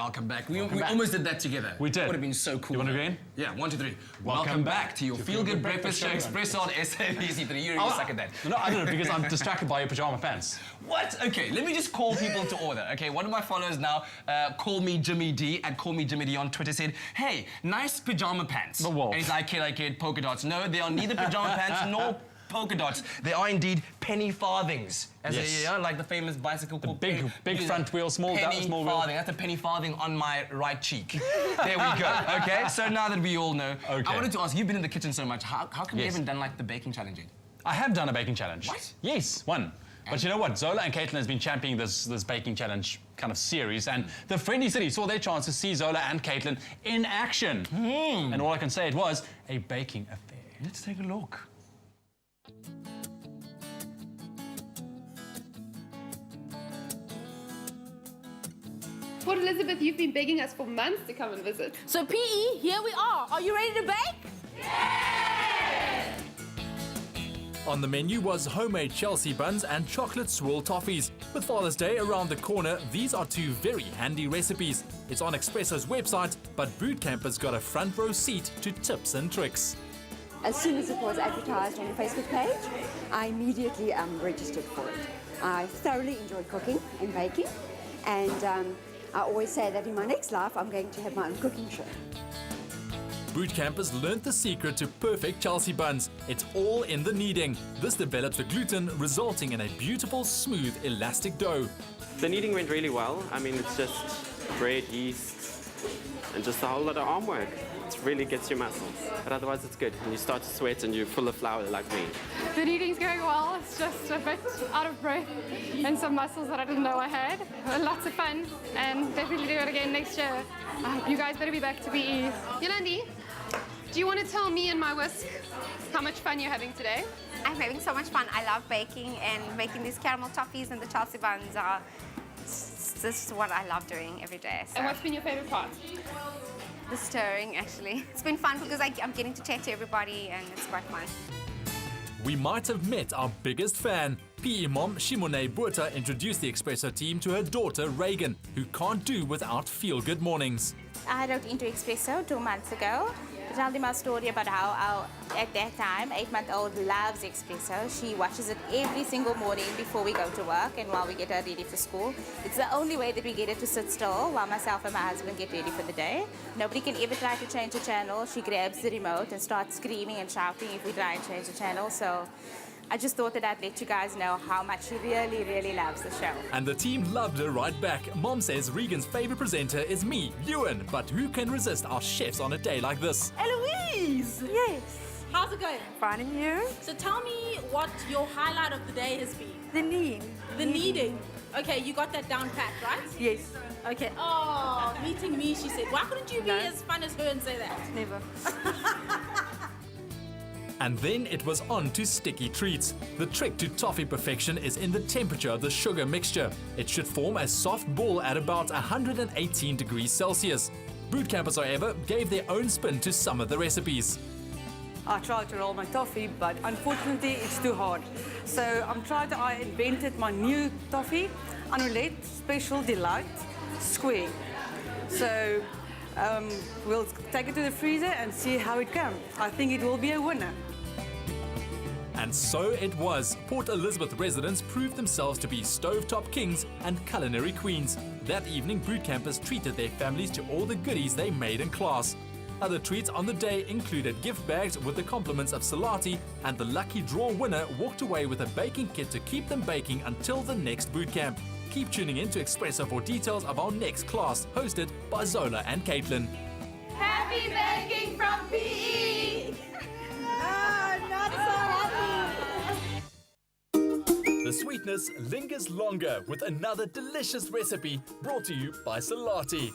welcome back. We almost did that together. We did. Would have been so cool. You want to go in? Yeah, 1, 2, 3. Welcome back to your feel-good breakfast show, Espresso on SABC3. You really suck at that. No, I don't know, because I'm distracted by your pajama pants. What? Okay, let me just call people to order. Okay, one of my followers now, call me Jimmy D, and call me Jimmy D on Twitter, said, hey, nice pajama pants. The wolf. And he's like it, polka dots. No, they are neither pajama pants nor polka dots. They are indeed penny farthings. As like the famous bicycle called big front wheel, small farthing. wheel. That's a penny farthing on my right cheek. There we go. Okay, so now that we all know, I wanted to ask, you've been in the kitchen so much, how come you haven't done like the baking challenge yet? I have done a baking challenge. What? Yes, one. But you know what? Zola and Caitlin has been championing this baking challenge kind of series, and the Friendly City saw their chance to see Zola and Caitlin in action. And all I can say, it was a baking affair. Let's take a look. Port Elizabeth, you've been begging us for months to come and visit. So PE, here we are. Are you ready to bake? Yeah! On the menu was homemade Chelsea buns and chocolate swirl toffees. With Father's Day around the corner, these are two very handy recipes. It's on Expresso's website, but Bootcamp has got a front row seat to tips and tricks. As soon as it was advertised on the Facebook page, I immediately registered for it. I thoroughly enjoy cooking and baking, and I always say that in my next life I'm going to have my own cooking show. Bootcamp has learnt the secret to perfect Chelsea buns. It's all in the kneading. This develops the gluten, resulting in a beautiful, smooth, elastic dough. The kneading went really well. I mean, it's just bread, yeast, and just a whole lot of arm work. It really gets your muscles. But otherwise, it's good. And you start to sweat and you're full of flour like me. The kneading's going well. It's just a bit out of breath and some muscles that I didn't know I had. Lots of fun, and definitely do it again next year. You guys better be back to BE. Yolande, do you want to tell me and my whisk how much fun you're having today? I'm having so much fun. I love baking, and making these caramel toffees and the Chelsea buns are just what I love doing every day. So. And what's been your favorite part? The stirring, actually. It's been fun because I'm getting to chat to everybody, and it's quite fun. We might have met our biggest fan. PE mom Shimone introduced the Expresso team to her daughter Reagan, who can't do without feel-good mornings. I wrote into Espresso 2 months ago to tell them our story about how at that time, 8-month-old loves Espresso. She watches it every single morning before we go to work and while we get her ready for school. It's the only way that we get her to sit still while myself and my husband get ready for the day. Nobody can ever try to change the channel. She grabs the remote and starts screaming and shouting if we try and change the channel. So I just thought that I'd let you guys know how much she really, really loves the show. And the team loved her right back. Mom says Regan's favorite presenter is me, Ewan, but who can resist our chefs on a day like this? Louise! Yes. How's it going? Fun, and you? So tell me what your highlight of the day has been. The kneading. The kneading. Okay, you got that down pat, right? Yes. Okay. Oh, meeting me, she said. Why couldn't you be as fun as her and say that? Never. And then it was on to sticky treats. The trick to toffee perfection is in the temperature of the sugar mixture. It should form a soft ball at about 118 degrees Celsius. Bootcampers, however, gave their own spin to some of the recipes. I tried to roll my toffee, but unfortunately it's too hard. So I invented my new toffee, Anrilette Special Delight Square. So we'll take it to the freezer and see how it comes. I think it will be a winner. And so it was. Port Elizabeth residents proved themselves to be stovetop kings and culinary queens. That evening, bootcampers treated their families to all the goodies they made in class. Other treats on the day included gift bags with the compliments of Salati, and the lucky draw winner walked away with a baking kit to keep them baking until the next bootcamp. Keep tuning in to Expresso for details of our next class, hosted by Zola and Caitlin. Happy baking from PE! Not so happy. The sweetness lingers longer with another delicious recipe brought to you by Salati.